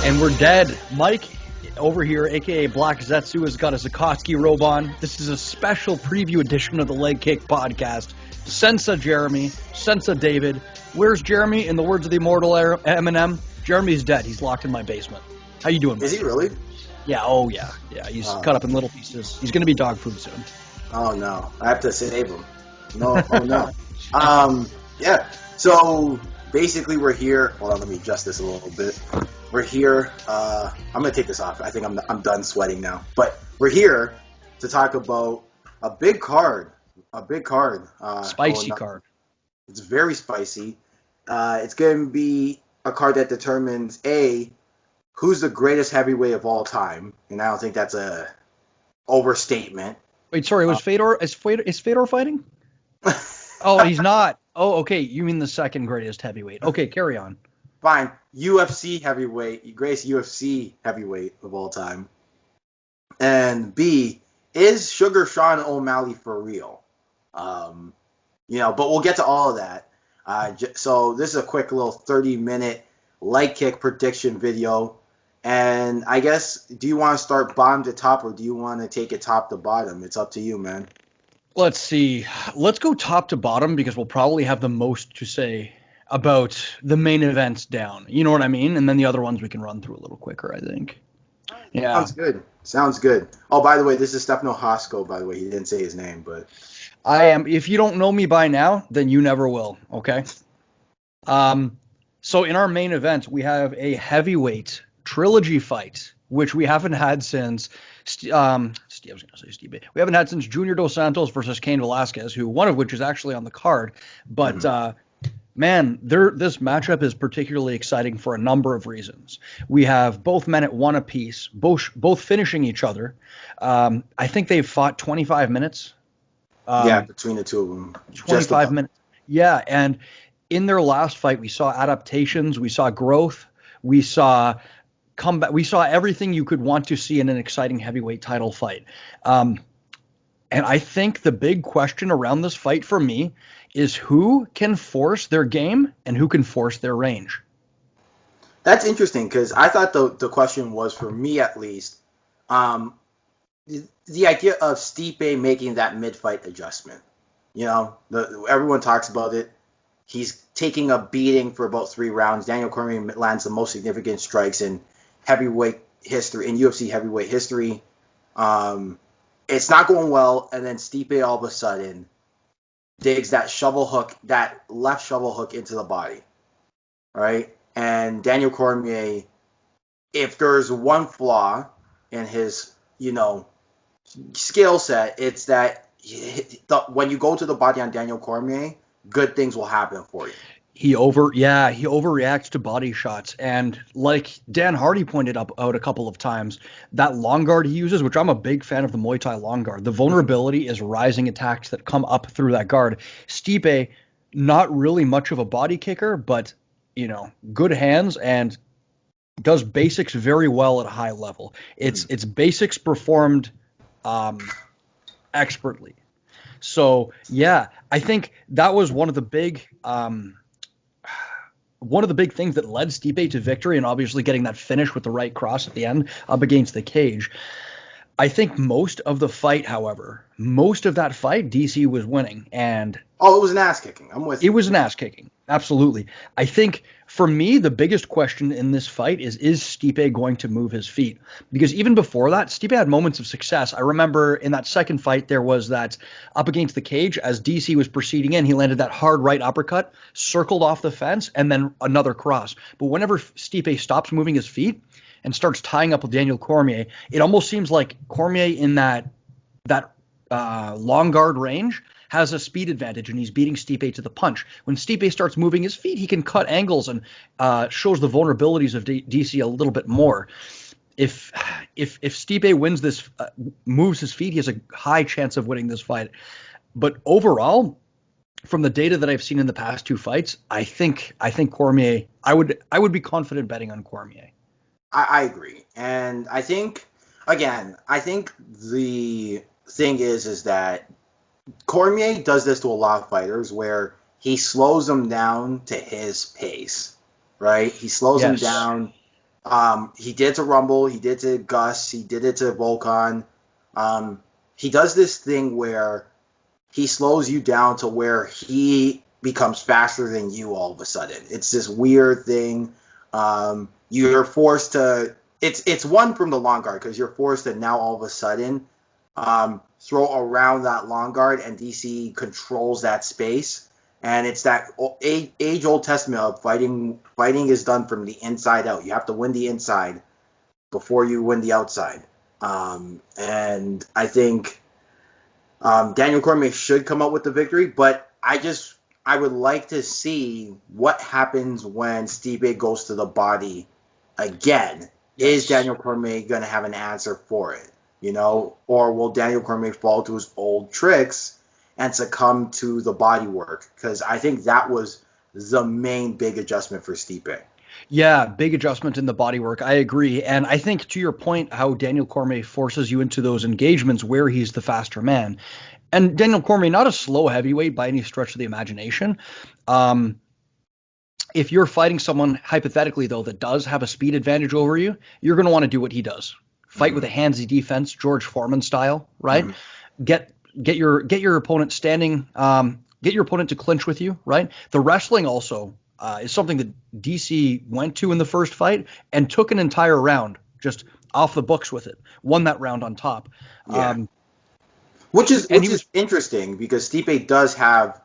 And we're dead. Mike over here, a.k.a. Black Zetsu, has got a Zukoski robe on. This is a special preview edition of the Leg Kick podcast. Sensa Jeremy, Sensa David. Where's Jeremy? In the words of the immortal Eminem, Jeremy's dead. He's locked in my basement. How you doing, Mike? Is he really? Yeah, oh yeah. Yeah, he's cut up in little pieces. He's going to be dog food soon. Oh, no. I have to save him. No, oh, no. Yeah, so basically we're here. Hold on, let me adjust this a little bit. We're here. I'm going to take this off. I think I'm done sweating now. But we're here to talk about a big card. Spicy card. It's very spicy. It's going to be a card that determines, A, who's the greatest heavyweight of all time. And I don't think that's a overstatement. Wait, sorry, was Fedor? Is Fedor fighting? Oh, he's not. Oh, okay. You mean the second greatest heavyweight. Okay, carry on. Fine. UFC heavyweight, greatest UFC heavyweight of all time. And B, is Sugar Sean O'Malley for real? But we'll get to all of that. So this is a quick little 30-minute leg kick prediction video. And I guess, do you want to start bottom to top, or do you want to take it top to bottom? It's up to you, man. Let's see. Let's go top to bottom because we'll probably have the most to say about the main events down. You know what I mean? And then the other ones we can run through a little quicker, I think. Yeah. Sounds good. Oh, by the way, this is Stefano Hosko, by the way. He didn't say his name, but I am. If you don't know me by now, then you never will, okay? So in our main event, we have a heavyweight trilogy fight, which we haven't had since Stipe. We haven't had since Junior Dos Santos versus Cain Velasquez, one of which is actually on the card. But man, this matchup is particularly exciting for a number of reasons. We have both men at one apiece, both finishing each other. I think they've fought 25 minutes. Between the two of them. 25 minutes. Yeah, and in their last fight, we saw adaptations, we saw growth, we saw comeback, we saw everything you could want to see in an exciting heavyweight title fight. And I think the big question around this fight for me is who can force their game and who can force their range. That's interesting because I thought the question was, for me at least, the idea of Stipe making that mid-fight adjustment. Everyone talks about it. He's taking a beating for about 3 rounds. Daniel Cormier lands the most significant strikes in heavyweight history, in UFC heavyweight history. It's not going well, and then Stipe all of a sudden digs that left shovel hook into the body, right? And Daniel Cormier, if there's one flaw in his, skill set, it's that when you go to the body on Daniel Cormier, good things will happen for you. He overreacts to body shots. And like Dan Hardy pointed out a couple of times, that long guard he uses, which I'm a big fan of the Muay Thai long guard, the vulnerability is rising attacks that come up through that guard. Stipe, not really much of a body kicker, but, good hands and does basics very well at a high level. It's basics performed expertly. So, yeah, I think that was one of the big things that led Stipe to victory, and obviously getting that finish with the right cross at the end up against the cage. I think most of that fight, DC was winning. And it was an ass kicking. I'm with you. It was an ass kicking. Absolutely. I think for me, the biggest question in this fight is Stipe going to move his feet? Because even before that, Stipe had moments of success. I remember in that second fight, there was that up against the cage as DC was proceeding in, he landed that hard right uppercut, circled off the fence, and then another cross. But whenever Stipe stops moving his feet and starts tying up with Daniel Cormier, it almost seems like Cormier in that long guard range has a speed advantage, and he's beating Stipe to the punch. When Stipe starts moving his feet, he can cut angles and shows the vulnerabilities of DC a little bit more. If Stipe wins this, moves his feet, he has a high chance of winning this fight. But overall, from the data that I've seen in the past 2 fights, I think Cormier. I would be confident betting on Cormier. I agree, and I think the thing is that Cormier does this to a lot of fighters where he slows them down to his pace, right? He slows them down He did to Rumble, he did to Gus, he did it to Volkan. He does this thing where he slows you down to where he becomes faster than you all of a sudden. It's this weird thing. You're forced to. It's one from the long guard because you're forced to now all of a sudden throw around that long guard, and DC controls that space. And it's that age-old testament of fighting. Fighting is done from the inside out. You have to win the inside before you win the outside. And I think Daniel Cormier should come up with the victory, but I would like to see what happens when Stipe goes to the body again. Yes. Is Daniel Cormier going to have an answer for it? Or will Daniel Cormier fall to his old tricks and succumb to the body work? Because I think that was the main big adjustment for Stipe. Yeah, big adjustment in the body work. I agree. And I think to your point, how Daniel Cormier forces you into those engagements where he's the faster man. And Daniel Cormier, not a slow heavyweight by any stretch of the imagination. If you're fighting someone, hypothetically, though, that does have a speed advantage over you, you're going to want to do what he does. Fight with a handsy defense, George Foreman style, right? Get your opponent standing, get your opponent to clinch with you, right? The wrestling also is something that DC went to in the first fight and took an entire round just off the books with it. Won that round on top. Yeah. Which is interesting because Stipe does have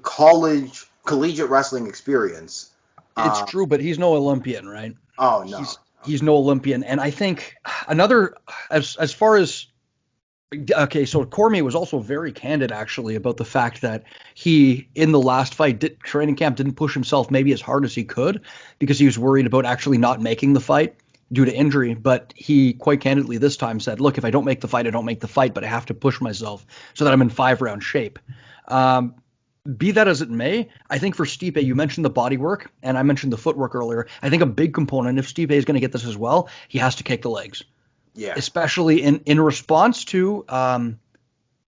collegiate wrestling experience. It's true, but he's no Olympian, right? Oh, no. He's no Olympian. And I think another, as far as, okay, so Cormier was also very candid, actually, about the fact that he, in the last fight, training camp, didn't push himself maybe as hard as he could because he was worried about actually not making the fight due to injury. But he quite candidly this time said, look, if I don't make the fight, I don't make the fight, but I have to push myself so that I'm in 5-round shape. Be that as it may, I think for Stipe, you mentioned the body work, and I mentioned the footwork earlier. I think a big component, if Stipe is going to get this as well, he has to kick the legs. Yeah. Especially in response to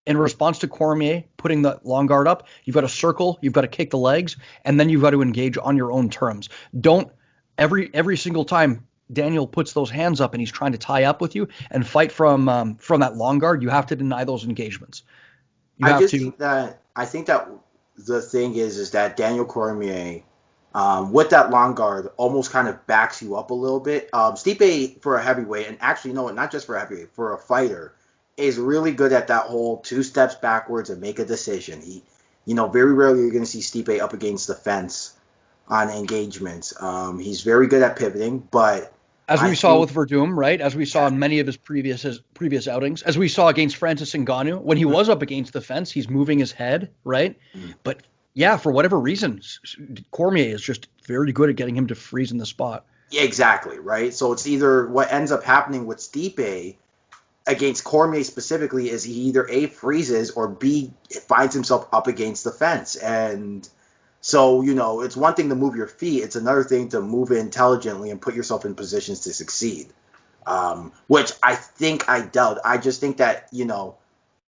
Cormier putting the long guard up, you've got to circle, you've got to kick the legs, and then you've got to engage on your own terms. Don't every single time Daniel puts those hands up and he's trying to tie up with you and fight from that long guard, you have to deny those engagements. I think that the thing is that Daniel Cormier, with that long guard, almost kind of backs you up a little bit. Stipe, for a heavyweight, and actually, no, not just for a heavyweight, for a fighter, is really good at that whole 2 steps backwards and make a decision. Very rarely you're going to see Stipe up against the fence on engagements. He's very good at pivoting, but as we saw with Verdum, right? As we saw in many of his previous outings, as we saw against Francis Ngannou, when he was up against the fence, he's moving his head, right? But yeah, for whatever reason, Cormier is just very good at getting him to freeze in the spot. Yeah, exactly, right? So it's either what ends up happening with Stipe against Cormier specifically is he either A, freezes, or B, finds himself up against the fence. And so, it's one thing to move your feet. It's another thing to move it intelligently and put yourself in positions to succeed, which I think I doubt. I just think that,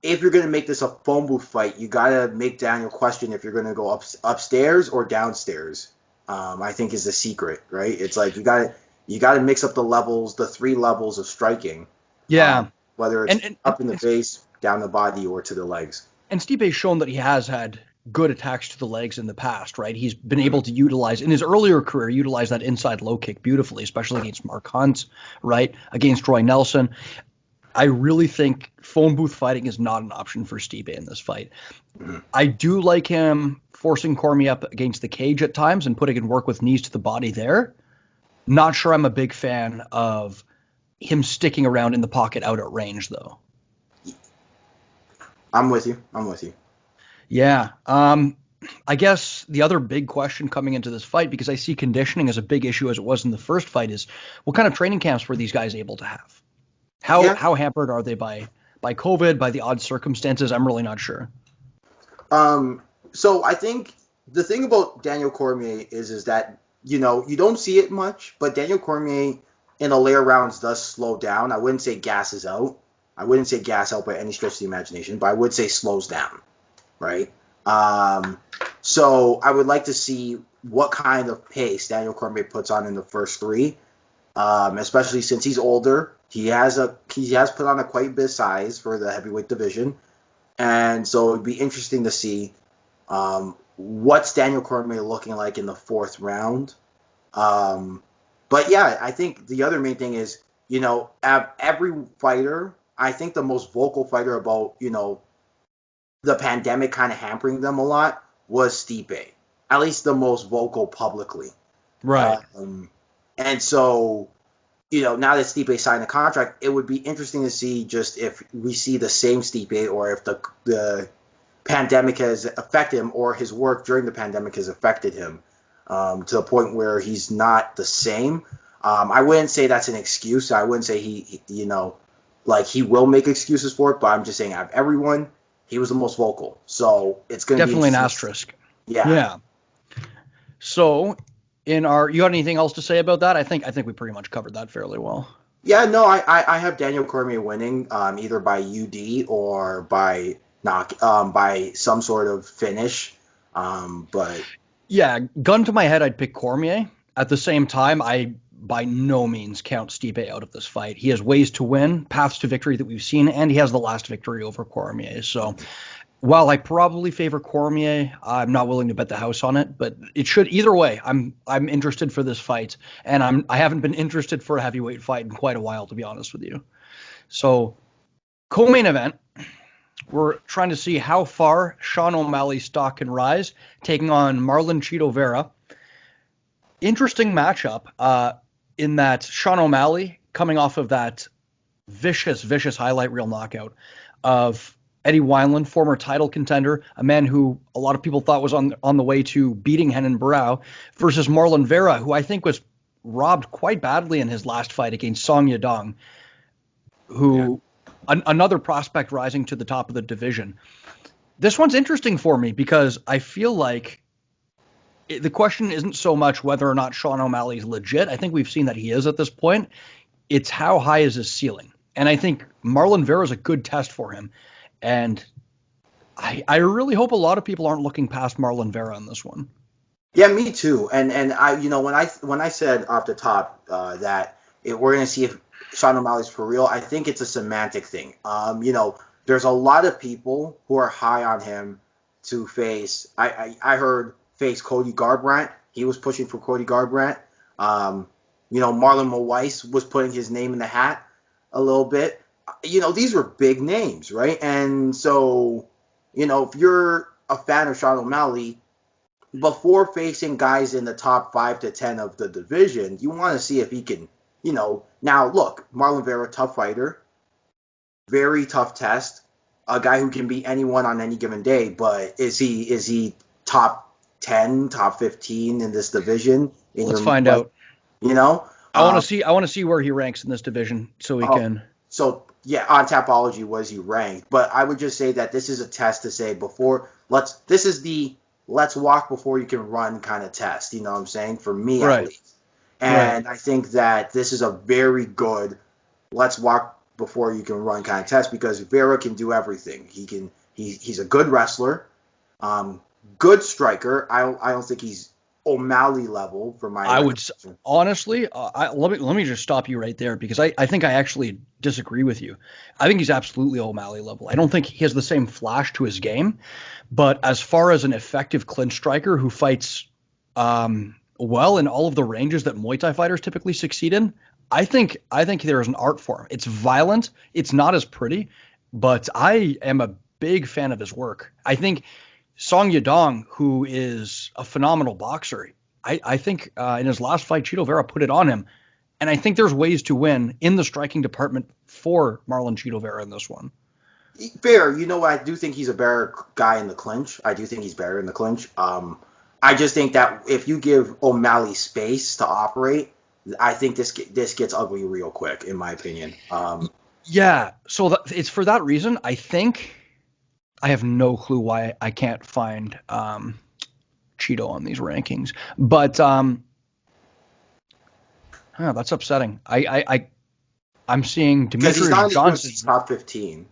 if you're going to make this a phone booth fight, you got to make Daniel question if you're going to go upstairs or downstairs, I think is the secret, right? It's like you got to mix up the levels, the 3 levels of striking. Yeah. Whether it's up in the face, down the body, or to the legs. And Stipe's shown that he has had good attacks to the legs in the past, right? He's been able to utilize, in his earlier career, that inside low kick beautifully, especially against Mark Hunt, right? Against Roy Nelson. I really think phone booth fighting is not an option for Stipe in this fight. I do like him forcing Cormier up against the cage at times and putting in work with knees to the body there. Not sure I'm a big fan of him sticking around in the pocket out at range, though. I'm with you. Yeah. I guess the other big question coming into this fight, because I see conditioning as a big issue as it was in the first fight, is what kind of training camps were these guys able to have? How hampered are they by COVID, by the odd circumstances? I'm really not sure. So I think the thing about Daniel Cormier is that, you don't see it much, but Daniel Cormier in the later rounds does slow down. I wouldn't say gasses out. I wouldn't say gas out by any stretch of the imagination, but I would say slows down, right? So I would like to see what kind of pace Daniel Cormier puts on in the first 3. especially since he's older. He has put on a quite bit of size for the heavyweight division, and so it'd be interesting to see what's Daniel Cormier looking like in the fourth round. But yeah, I think the other main thing is, every fighter, I think the most vocal fighter about, the pandemic kind of hampering them a lot was Stipe. At least the most vocal publicly. Right. And so, now that Stipe signed a contract, it would be interesting to see just if we see the same Stipe or if the pandemic has affected him or his work during the pandemic has affected him to the point where he's not the same. I wouldn't say that's an excuse. I wouldn't say he will make excuses for it, but I'm just saying out of everyone, he was the most vocal. So it's going to be definitely an asterisk. Yeah. So you got anything else to say about that? I think we pretty much covered that fairly well. Yeah, no, I have Daniel Cormier winning either by UD or by by some sort of finish. But yeah, gun to my head, I'd pick Cormier. At the same time, I by no means count Stipe out of this fight. He has ways to win, paths to victory that we've seen, and he has the last victory over Cormier. So while I probably favor Cormier, I'm not willing to bet the house on it, but it should either way. I'm interested for this fight, and I haven't been interested for a heavyweight fight in quite a while, to be honest with you. So co-main event, we're trying to see how far Sean O'Malley's stock can rise, taking on Marlon Chito Vera. Interesting matchup in that Sean O'Malley, coming off of that vicious highlight reel knockout of Eddie Wineland, former title contender, a man who a lot of people thought was on the way to beating Renan Barão, versus Marlon Vera, who I think was robbed quite badly in his last fight against Song Yadong, who another prospect rising to the top of the division. This one's interesting for me because I feel like the question isn't so much whether or not Sean O'Malley is legit. I think we've seen that he is at this point. It's how high is his ceiling. And I think Marlon Vera is a good test for him. And I really hope a lot of people aren't looking past Marlon Vera in this one. Yeah, me too. And I, when I said off the top that we're going to see if Sean O'Malley's for real, I think it's a semantic thing. There's a lot of people who are high on him to face. I heard face Cody Garbrandt. He was pushing for Cody Garbrandt. Marlon Moraes was putting his name in the hat a little bit. These were big names, right? And so, if you're a fan of Sean O'Malley, before facing guys in the top 5 to 10 of the division, you want to see if he can, now look, Marlon Vera, tough fighter, very tough test, a guy who can beat anyone on any given day, but is he top 10, top 15 in this division? Let's find out. I want to see where he ranks in this division so we can. So yeah, on Tapology was he ranked, but I would just say that this is a test to say let's walk before you can run kind of test. You know what I'm saying? For me, at least. And I think that this is a very good let's walk before you can run kind of test because Vera can do everything. He's a good wrestler, good striker. I don't think he's O'Malley level for my. I would honestly. Let me just stop you right there because I think I actually disagree with you. I think he's absolutely O'Malley level. I don't think he has the same flash to his game, but as far as an effective clinch striker who fights well in all of the ranges that Muay Thai fighters typically succeed in, I think there is an art form. It's violent. It's not as pretty, but I am a big fan of his work. I think Song Yadong, who is a phenomenal boxer, I think in his last fight, Chito Vera put it on him. And I think there's ways to win in the striking department for Marlon Chito Vera in this one. Fair. I do think he's a better guy in the clinch. I do think he's better in the clinch. I just think that if you give O'Malley space to operate, I think this gets ugly real quick, in my opinion. Yeah. So it's for that reason, I think. I have no clue why I can't find Cheeto on these rankings, but that's upsetting. I'm seeing Demetrius Johnson top 15.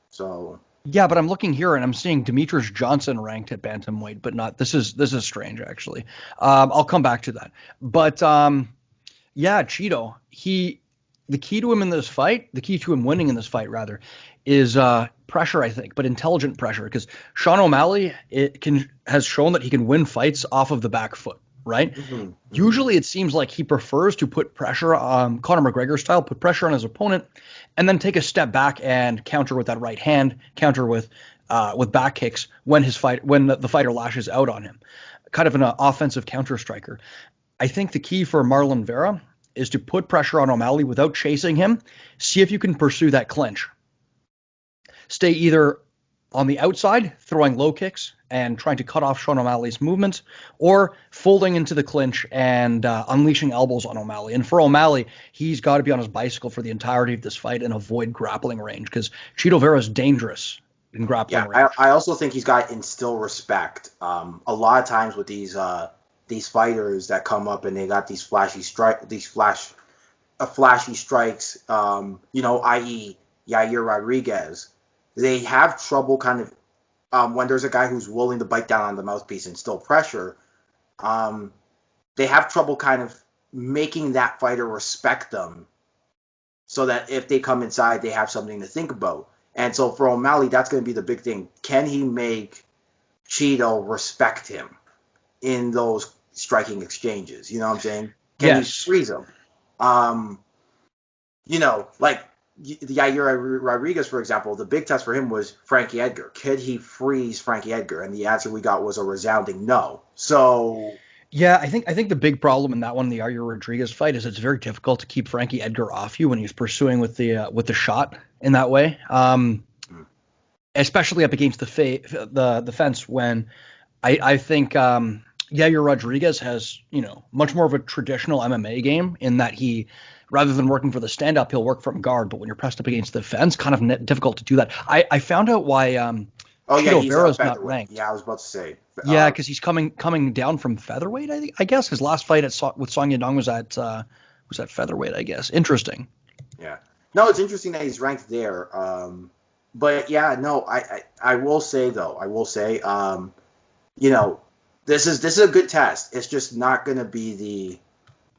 So yeah, but I'm looking here and I'm seeing Demetrius Johnson ranked at bantamweight, but not. This is strange actually. I'll come back to that, but Yeah, Cheeto. The key to him in this fight, the key to him winning in this fight rather, is pressure, I think, but intelligent pressure. Because Sean O'Malley has shown that he can win fights off of the back foot, right? Mm-hmm. Mm-hmm. Usually, it seems like he prefers to put pressure on Conor McGregor style, put pressure on his opponent, and then take a step back and counter with that right hand, counter with back kicks when the fighter lashes out on him, kind of an offensive counter striker. I think the key for Marlon Vera is to put pressure on O'Malley without chasing him. See if you can pursue that clinch. Stay either on the outside, throwing low kicks and trying to cut off Sean O'Malley's movements, or folding into the clinch and unleashing elbows on O'Malley. And for O'Malley, he's got to be on his bicycle for the entirety of this fight and avoid grappling range, because Cheeto Vera is dangerous in grappling range. I also think he's got to instill respect. A lot of times with these fighters that come up and they got these flashy strikes, i.e. Yair Rodriguez, they have trouble kind of when there's a guy who's willing to bite down on the mouthpiece and still pressure. They have trouble kind of making that fighter respect them, so that if they come inside, they have something to think about. And so for O'Malley, that's going to be the big thing. Can he make Cheeto respect him in those striking exchanges? You know what I'm saying? Can he freeze him? Like Yair Rodriguez, for example, the big test for him was Frankie Edgar. Could he freeze Frankie Edgar? And the answer we got was a resounding no. So yeah, I think the big problem in that one, the Yair Rodriguez fight, is it's very difficult to keep Frankie Edgar off you when he's pursuing with the shot in that way, especially up against the fence. When I think Yair Rodriguez has much more of a traditional MMA game in that he, rather than working for the stand-up, he'll work from guard. But when you're pressed up against the fence, kind of difficult to do that. I found out why Cheeto Vera's not ranked. Yeah, I was about to say. Yeah, because he's coming down from featherweight. I guess his last fight with Song Yadong was at featherweight. I guess. Interesting. Yeah. No, it's interesting that he's ranked there. But yeah, no, I will say though, this is a good test. It's just not going to be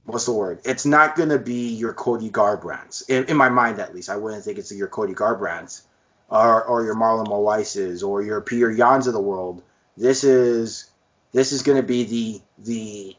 what's the word? It's not going to be your Cody Garbrands. In my mind, at least, I wouldn't think it's your Cody Garbrands or your Marlon Moises or your Peter Yans of the world. This is going to be the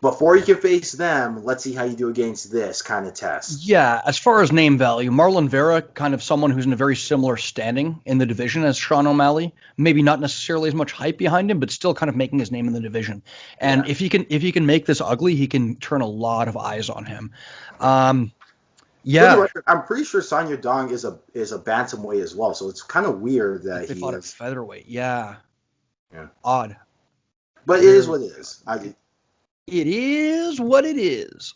before you can face them, let's see how you do against this kind of test. Yeah, as far as name value, Marlon Vera, kind of someone who's in a very similar standing in the division as Sean O'Malley. Maybe not necessarily as much hype behind him, but still kind of making his name in the division. And if he can make this ugly, he can turn a lot of eyes on him. Yeah, I'm pretty sure Song Yadong is a bantamweight as well, so it's kind of weird that they fought at featherweight. Yeah, odd, but it is what it is. It is what it is.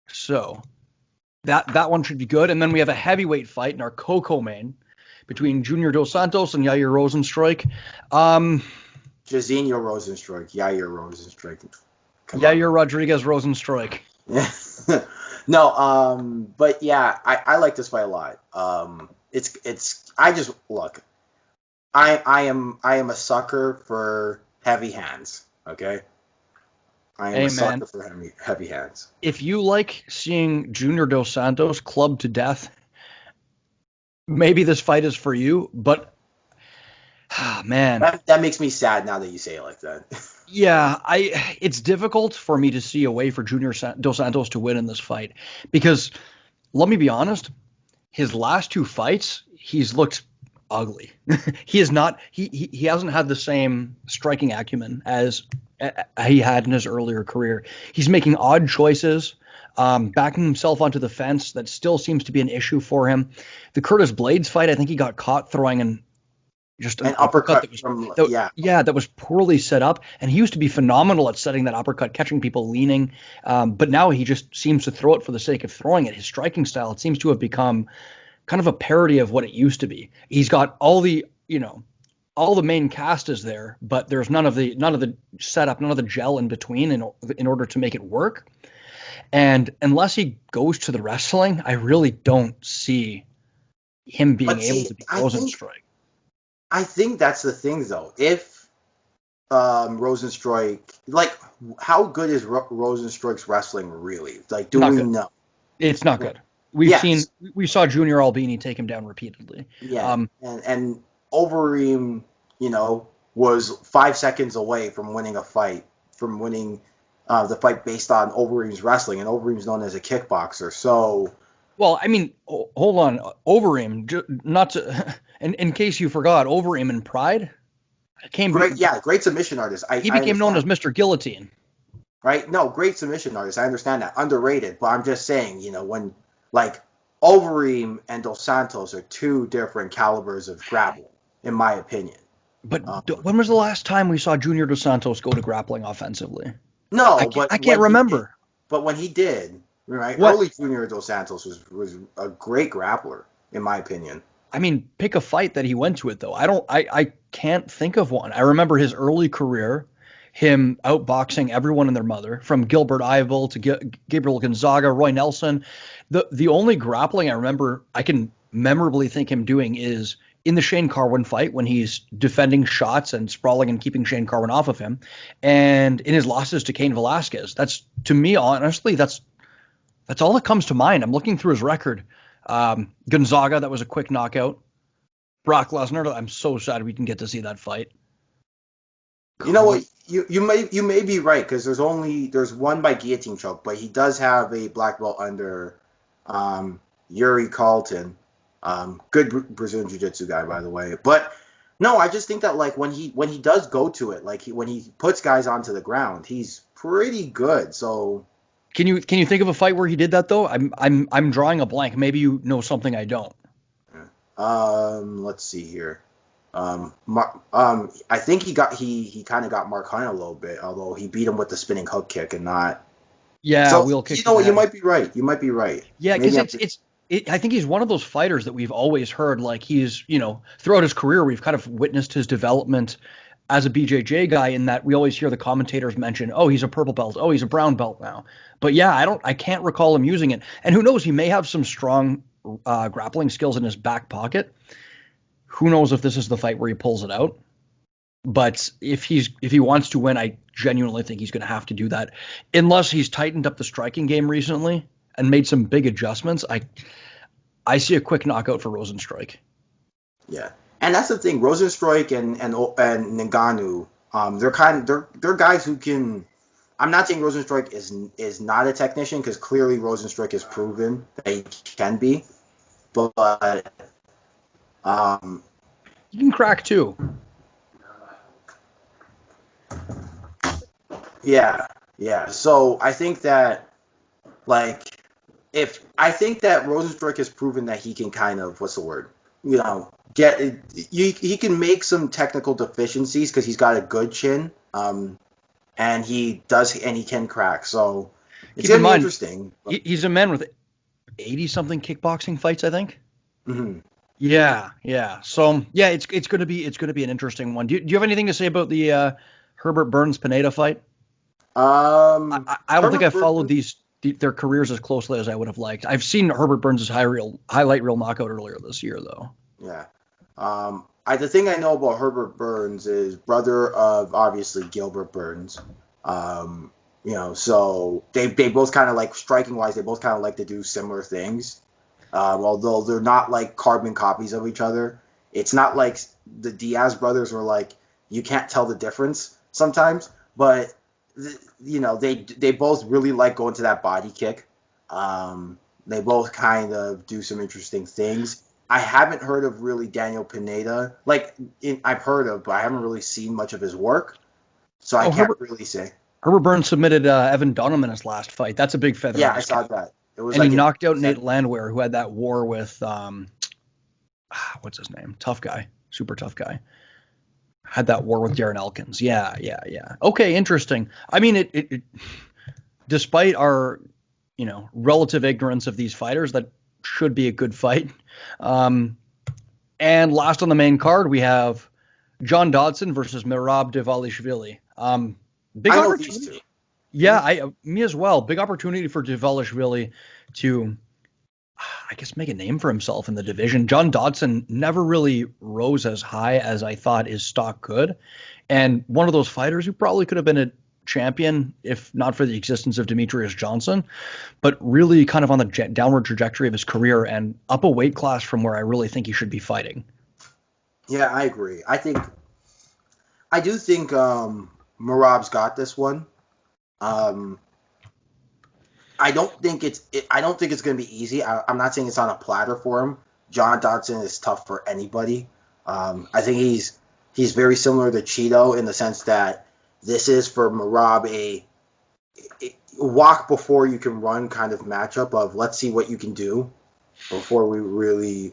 So that one should be good. And then we have a heavyweight fight in our Coco main between Junior Dos Santos and Yair Rozenstruik. Jairzinho Rozenstruik, Yair Rozenstruik. Yair Rodriguez Rozenstruik. No, but yeah, I like this fight a lot. I am a sucker for heavy hands. Okay. I am a sucker for heavy hands. If you like seeing Junior Dos Santos clubbed to death, maybe this fight is for you. But, man. That makes me sad now that you say it like that. Yeah, it's difficult for me to see a way for Junior Dos Santos to win in this fight. Because, let me be honest, his last two fights, he's looked ugly. He hasn't had the same striking acumen as he had in his earlier career. He's making odd choices, backing himself onto the fence. That still seems to be an issue for him. The Curtis Blades fight, I think he got caught throwing an uppercut that was poorly set up. And he used to be phenomenal at setting that uppercut, catching people leaning. But now he just seems to throw it for the sake of throwing it. His striking style, it seems to have become kind of a parody of what it used to be. He's got all the main cast is there, but there's none of the setup, none of the gel in between in order to make it work. And unless he goes to the wrestling, I really don't see him being able to be Rozenstruik. I think that's the thing, though. If Rosenstruik, like, how good is Rosenstruik's wrestling really? Like, do Not we good. know? It's not good. Yes. We saw Junior Albini take him down repeatedly. Yeah. And Overeem, was 5 seconds away from winning a fight, from winning the fight based on Overeem's wrestling, and Overeem's known as a kickboxer. So, Well, I mean, hold on, Overeem, not to, in case you forgot, Overeem in Pride great submission artist. he I became known as understand. Mr. Guillotine. Right? No, great submission artist. I understand that. Underrated. But I'm just saying, when, like, Overeem and Dos Santos are two different calibers of grappling, in my opinion. But Um, when was the last time we saw Junior Dos Santos go to grappling offensively? no, I but can't when he did, remember. right? What? Early Junior Dos Santos was a great grappler, in my opinion. I mean, pick a fight that he went to it though. I can't think of one. I remember his early career, him outboxing everyone and their mother, from Gilbert Ivel to Gabriel Gonzaga, Roy Nelson. The only grappling I remember I can memorably think him doing is in the Shane Carwin fight when he's defending shots and sprawling and keeping Shane Carwin off of him, and in his losses to Cain Velasquez. That's, to me, honestly, that's all that comes to mind. I'm looking through his record. Gonzaga, that was a quick knockout. Brock Lesnar, I'm so sad we didn't get to see that fight. You know what? You may be right, because there's one by guillotine choke, but he does have a black belt under Yuri Carlton. Good Brazilian Jiu-Jitsu guy, by the way. But no, I just think that, like, when he does go to it, like, when he puts guys onto the ground, he's pretty good. So Can you think of a fight where he did that though? I'm drawing a blank. Maybe you know something I don't. let's see here. I think he kind of got Mark Hunt a little bit, although he beat him with the spinning hook kick and not. Yeah, So, wheel kick you to know the what? You head. might be right. You might be right. Yeah, because Maybe I think he's one of those fighters that we've always heard, like, he's, throughout his career, we've kind of witnessed his development as a BJJ guy, in that we always hear the commentators mention, oh, he's a purple belt, oh, he's a brown belt now. But yeah, I can't recall him using it. And who knows, he may have some strong grappling skills in his back pocket. Who knows if this is the fight where he pulls it out? But if he wants to win, I genuinely think he's going to have to do that, unless he's tightened up the striking game recently and made some big adjustments. I see a quick knockout for Rosenstruik. Yeah, and that's the thing. Rosenstruik and Ngannou, they're guys who can. I'm not saying Rosenstruik is not a technician, because clearly Rosenstruik has proven that he can be, but He can crack too. yeah. So I think that, like, I think that Rosenstruik has proven that he can kind of, what's the word? He can make some technical deficiencies because he's got a good chin, and he can crack. So it's Keep in gonna be mind, interesting. he's a man with 80 something kickboxing fights, I think. Mm-hmm. Yeah. So yeah, it's gonna be an interesting one. Do you have anything to say about the Herbert Burns Pineda fight? I don't think I followed their careers as closely as I would have liked. I've seen Herbert Burns' highlight reel knockout earlier this year, though. Yeah. The thing I know about Herbert Burns is brother of, obviously, Gilbert Burns. So they both kind of, like, striking wise, they both kind of like to do similar things. Although they're not like carbon copies of each other. It's not like the Diaz brothers were like, you can't tell the difference sometimes, but they both really like going to that body kick. They both kind of do some interesting things. I haven't heard of really Daniel Pineda. I've heard of, but I haven't really seen much of his work, so I can't really say. Herbert Burns submitted Evan Dunham in his last fight. That's a big feather. Yeah, I saw that. It was, and he knocked out Nate Landwehr, who had that war with what's his name? Tough guy, super tough guy. Had that war with Darren Elkins. Yeah. Okay, interesting. I mean, it despite our relative ignorance of these fighters, that should be a good fight. And last on the main card, we have John Dodson versus Merab Dvalishvili. Big opportunity. Yeah, me as well. Big opportunity for Dvalishvili to I guess, make a name for himself in the division. John Dodson never really rose as high as I thought his stock could. And one of those fighters who probably could have been a champion if not for the existence of Demetrius Johnson, but really kind of on the downward trajectory of his career and up a weight class from where I really think he should be fighting. Yeah, I agree. I do think Merab's got this one. I don't think it's going to be easy. I'm not saying it's on a platter for him. John Dodson is tough for anybody. I think he's very similar to Cheeto in the sense that this is for Merab a walk before you can run kind of matchup of let's see what you can do before we really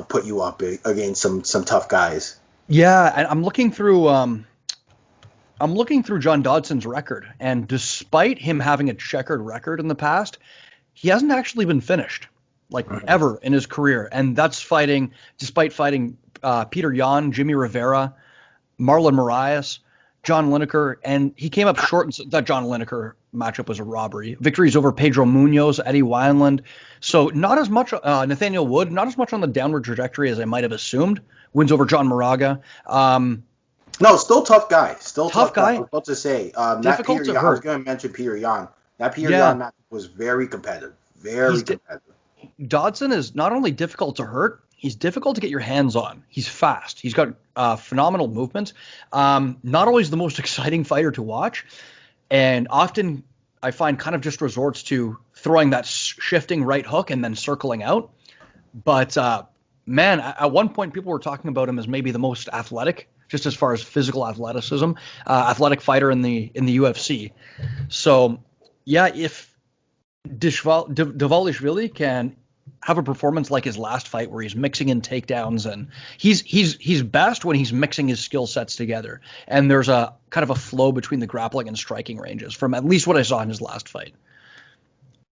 put you up against some tough guys. Yeah, and I'm looking through John Dodson's record, and despite him having a checkered record in the past, he hasn't actually been finished, ever in his career. And that's despite fighting Peter Yan, Jimmy Rivera, Marlon Moraes, John Lineker, and he came up short. That John Lineker matchup was a robbery. Victories over Pedro Munoz, Eddie Wineland. So not as much Nathaniel Wood, not as much on the downward trajectory as I might have assumed. Wins over John Moraga. No, still tough guy. Still tough guy. I was about to say. Difficult to hurt. I was going to mention Peter Yan. That Peter Yan match was very competitive. Very competitive. Dodson is not only difficult to hurt, he's difficult to get your hands on. He's fast. He's got phenomenal movement. Not always the most exciting fighter to watch. And often I find kind of just resorts to throwing that shifting right hook and then circling out. But, man, at one point people were talking about him as maybe the most athletic, just as far as physical athleticism, athletic fighter in the UFC. So, yeah, if Dvalishvili can have a performance like his last fight where he's mixing in takedowns, and he's best when he's mixing his skill sets together, and there's a kind of a flow between the grappling and striking ranges from at least what I saw in his last fight.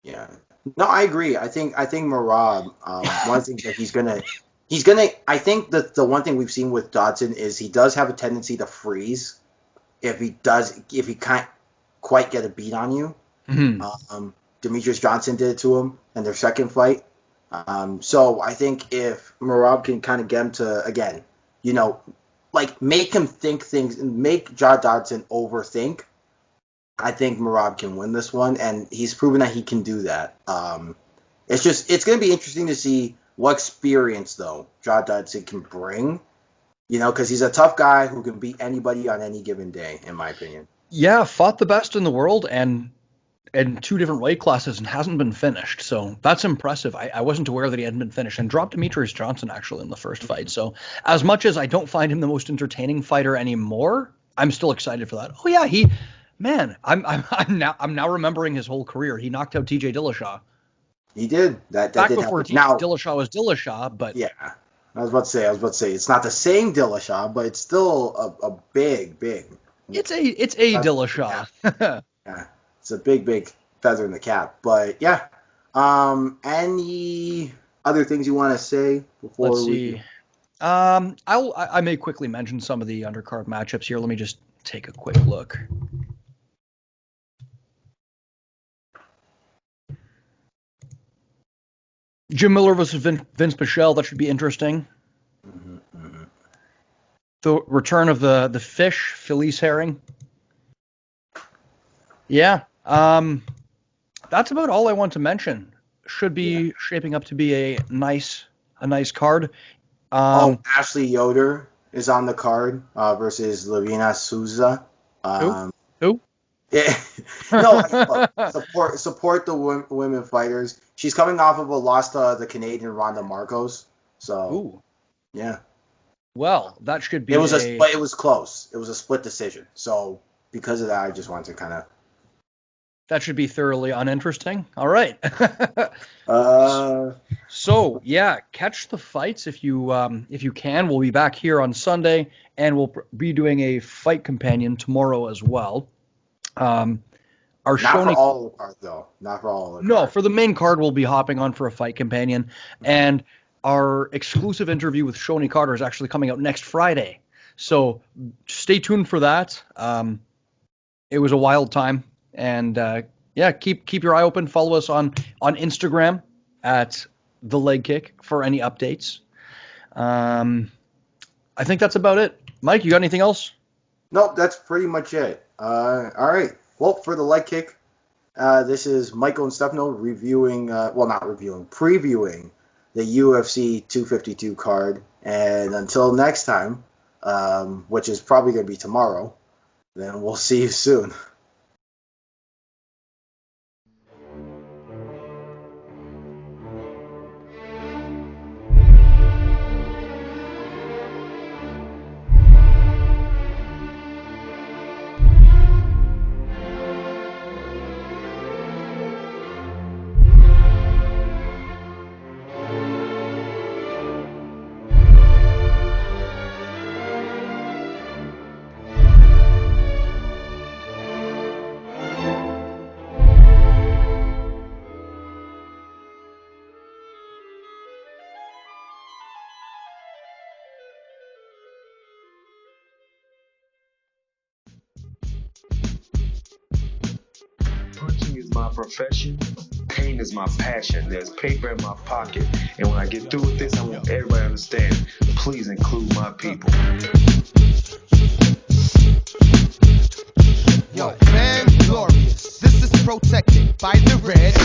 Yeah, no, I agree. I think Merab, one thing that he's gonna. I think that the one thing we've seen with Dodson is he does have a tendency to freeze if he can't quite get a beat on you. Mm-hmm. Demetrius Johnson did it to him in their second fight. So I think if Merab can kind of get him to, again, make him think things, make John Dodson overthink, I think Merab can win this one, and he's proven that he can do that. It's going to be interesting to see what experience, though, John Dodson can bring, because he's a tough guy who can beat anybody on any given day, in my opinion. Yeah, fought the best in the world and in two different weight classes and hasn't been finished. So that's impressive. I wasn't aware that he hadn't been finished, and dropped Demetrius Johnson actually in the first fight. So as much as I don't find him the most entertaining fighter anymore, I'm still excited for that. Oh yeah, I'm now remembering his whole career. He knocked out TJ Dillashaw. He did. That back did before happen. Now, Dillashaw was Dillashaw, but yeah, I was about to say it's not the same Dillashaw, but it's still a big. It's a Dillashaw. Yeah, it's a big feather in the cap. But yeah, any other things you want to say before Let's see. I may quickly mention some of the undercard matchups here. Let me just take a quick look. Jim Miller versus Vince Pichel. That should be interesting. Mm-hmm. The return of the fish, Felice Herring. Yeah. That's about all I want to mention. Should be shaping up to be a nice card. Ashley Yoder is on the card versus Lavina Souza. Who? Yeah. No, support the women fighters. She's coming off of a loss to the Canadian Ronda Marcos. So, yeah. Well, that should be. But it was close. It was a split decision. So because of that, I just wanted to kind of. That should be thoroughly uninteresting. All right. So yeah, catch the fights if you can. We'll be back here on Sunday, and we'll be doing a fight companion tomorrow as well. Not for all of the cards, though. Not for all of the No, cards. for the main card, we'll be hopping on for a fight companion. And our exclusive interview with Shoni Carter is actually coming out next Friday. So stay tuned for that. It was a wild time. And keep your eye open. Follow us on Instagram at the leg kick for any updates. I think that's about it. Mike, you got anything else? Nope, that's pretty much it. All right. Well, for the leg kick, this is Michael and Stefano previewing the UFC 252 card. And until next time, which is probably going to be tomorrow, then we'll see you soon. Punching is my profession. Pain is my passion. There's paper in my pocket. And when I get through with this, I want everybody to understand. Please include my people. Yo, man, glorious. This is protected by the red.